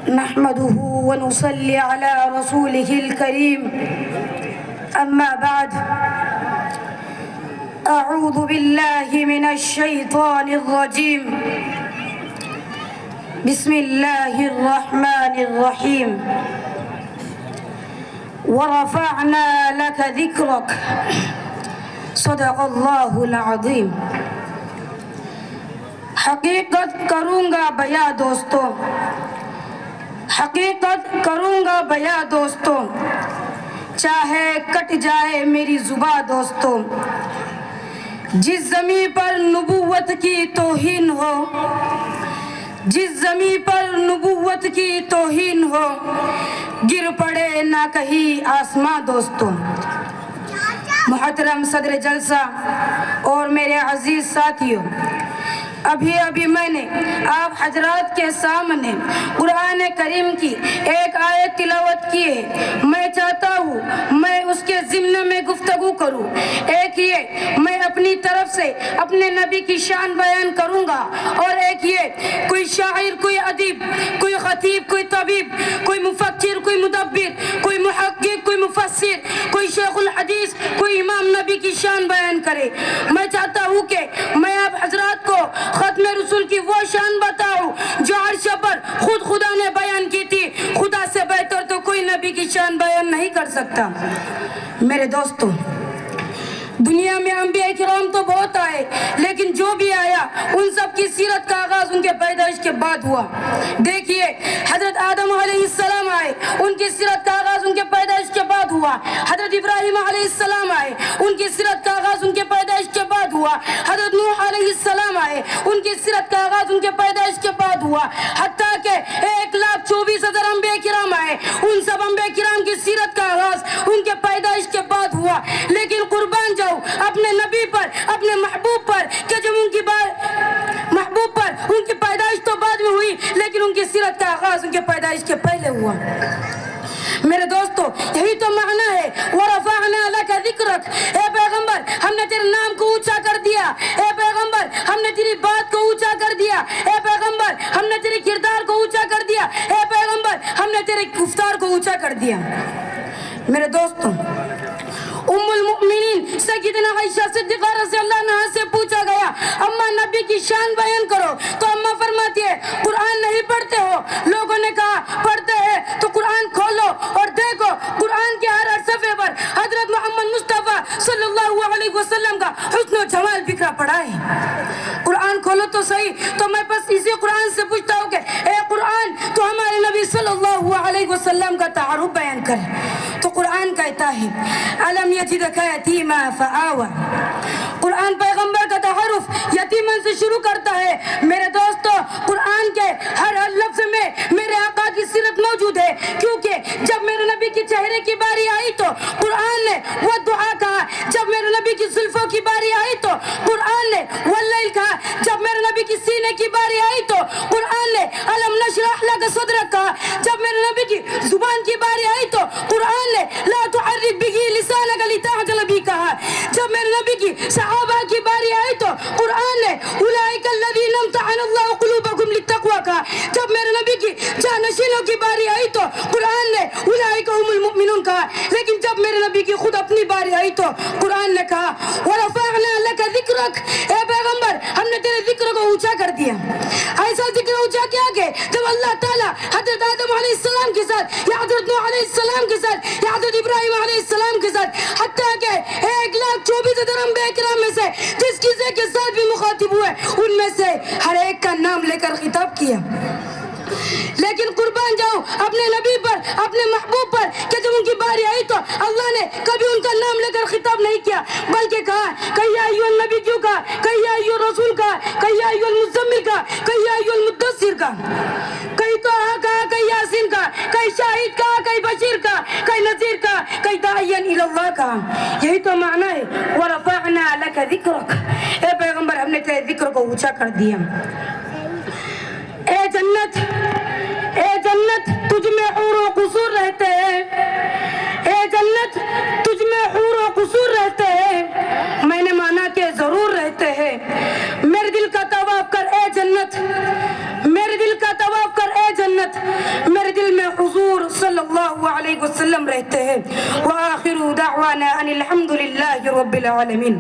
نحمده ونصلي على رسوله الكريم أما بعد أعوذ بالله من الشيطان الرجيم بسم الله الرحمن الرحيم ورفعنا لك ذكرك صدق اللہ العظیم. حقیقت کروں گا بیاں دوستو، حقیقت کروں گا بیاں دوستو، چاہے کٹ جائے میری زباں دوستو. جس زمین پر نبوت کی توہین ہو، جس زمین پر نبوت کی توہین ہو، گر پڑے نہ کہیں آسماں دوستو. محترم صدر جلسہ اور میرے عزیز ساتھیوں، ابھی میں نے آپ حضرات کے سامنے قرآن کریم کی ایک آیت تلاوت کی ہے. میں چاہتا ہوں میں اس کے ضمن میں گفتگو کروں. ایک یہ میں اپنی طرف سے اپنے نبی کی شان بیان کروں گا، اور ایک یہ کوئی شاعر، کوئی ادیب، کوئی خطیب، کوئی طبیب، کوئی مفکر، کوئی مدبر، کوئی محقق، کوئی مفسر، کوئی شیخ الحدیث، کوئی امام نبی کی شان بیان کرے. میں چاہتا ہوں کہ میں آپ حضرات کو ختم رسول کی وہ شان بتاؤں جو عرش پر خود خدا نے بیان کی تھی. خدا سے بہتر تو کوئی نبی کی شان بیان نہیں کر سکتا. میرے دوستوں، دنیا میں انبیاء کرام تو بہت آئے، لیکن جو بھی آیا ان سب کی سیرت کا آغاز ان کے پیدائش کے بعد ہوا. دیکھیے حضرت آدم علیہ السلام آئے، ان کی سیرت کا آغاز ان کے پیدائش کے بعد ہوا. حضرت ابراہیم علیہ السلام آئے، ان کی سیرت کا آغاز ان کے پیدائش کے بعد ہوا. حضرت نوح علیہ السلام آئے، ان کی سیرت کا آغاز ان کے پیدائش کے بعد ہوا. حتیٰ کہ 1,24,000 انبیاء کرام آئے، ان سب انبیاء کرام کی سیرت کا آغاز ان کے پیدائش کے بعد ہوا. لیکن قربان جاؤ اپنے نبی پر، اپنے محبوب پر، کہ جب ان کی محبوب پر ان کی پیدائش تو بعد میں ہوئی، لیکن ان کی سیرت کا آغاز ان کے پیدائش کے پہلے ہوا. میرے دوستو، یہی تو معنی ہے وَرَفَعْنَا لَكَ ذِكْرَكَ. اے پیغمبر ہم نے تیرے نام کو اونچا کر دیا. اے پیغمبر ہم نے تیری بات کو اونچا کر دیا. اے پیغمبر ہم نے تیرے کردار کو اونچا کر دیا. اے پیغمبر ہم نے تیرے گفتار کو اونچا کر دیا. میرے دوستو، ام المؤمنین سیدنا عائشہ صدیقہ رضی اللہ عنہا سے پوچھا گیا اماں نبی کی شان بیان کرو، تو اماں فرماتی ہے قرآن نہیں پڑھتے ہو؟ لوگوں نے کہا پڑھتے ہیں. تو قرآن کھولو اور دیکھو، قرآن کے ہر صفحے پر حضرت محمد مصطفیٰ صلی اللہ علیہ وسلم کا حسن و جمال بکھرا پڑا ہے. قرآن کھولو تو صحیح. تو میں بس اسی قرآن سے پوچھتا ہوں کہ اے قرآن تو ہمارے نبی صلی اللہ علیہ وسلم کا تعارف بیان کر. تو قرآن کہتا ہے الم یجدک یتیما فآوی. قرآن پیغمبر کا تعارف یتیمن سے شروع کرتا ہے. میرے دوستو، قرآن کے ہر لفظ میں میرے آقا کی سیرت موجود ہے، کیونکہ جب میرے نبی کی چہرے کی باری آئی تو قرآن نے وہ دعا کہا. جب میرے نبی کی زلفوں کی باری آئی تو قرآن نے واللیل کہا. جب میرے نبی کی سینے کی باری آئی تو قرآن نے الم نشرح لک صدرک کہا. جب میرے نبی کی زبان کی باری آئی تو قرآن نے لا تحرک بہ لسانک لتعجل بہ کہا. جب میرے نبی کی صحابہ کی باری آئی تو قرآن نے اولئک الذین امتحن اللہ قلوبکم للتقوی کہا. جب میرے نبی کی جانشینوں کی باری آئی تو قرآن نے اولئک هم المؤمنون کہا. لیکن جب میرے نبی کی خود اپنی باری آئی تو قرآن نے کہا وَرَفَعْنَا لَكَ ذِكْرَكَ. اے پیغمبر ہم نے تیرے ذکر کو اونچا کر دیا. ایسا ذکر اونچا کیا کہ جب اللہ تعالیٰ حضرت آدم علیہ السلام کے ساتھ، یا حضرت نوح علیہ السلام کے ساتھ، یا حضرت ابراہیم علیہ السلام کے ساتھ، حتیٰ کہ 1,24,000 انبیاء کرام میں سے جس کسی کے ساتھ بھی مخاطب ہوئے ان میں سے ہر ایک کا نام لے کر خطاب کیا. لیکن قربان جاؤ اپنے نبی پر، اپنے محبوب پر، کہ جب ان کی باری آئی تو اللہ نے کبھی ان کا نام لے کر خطاب نہیں کیا، بلکہ کہا کہ یا ایھا النبی کیوں کہا، کہ یا ایھا الرسول کہا، کہ یا ایھا المزمل کہا، کہ یا ایھا المدثر کہا. کہیں تو کہا، کہیں یاسین کہا، کہیں شاہد کہا، کہیں بشیر کہا، کہیں نذیر کہا، کہیں داعیا الی اللہ کہا. یہی تو معنی ہے وَرَفَعْنَا لَكَ ذِكْرَكَ. اے پیغمبر ہم نے تیرے ذکر کو اونچا کر دیا. اے جنت، اے جنت تجھ میں حور و قصور رہتے ہیں. اے جنت تجھ میں حور و قصور رہتے ہیں. میں نے مانا کہ ضرور رہتے ہیں. میرے دل کا طواف کر اے جنت، میرے دل کا طواف کر اے جنت. حضور صلی اللہ علیہ وسلم رہتے ہیں۔ وآخر دعوانا ان الحمد للہ رب العالمین۔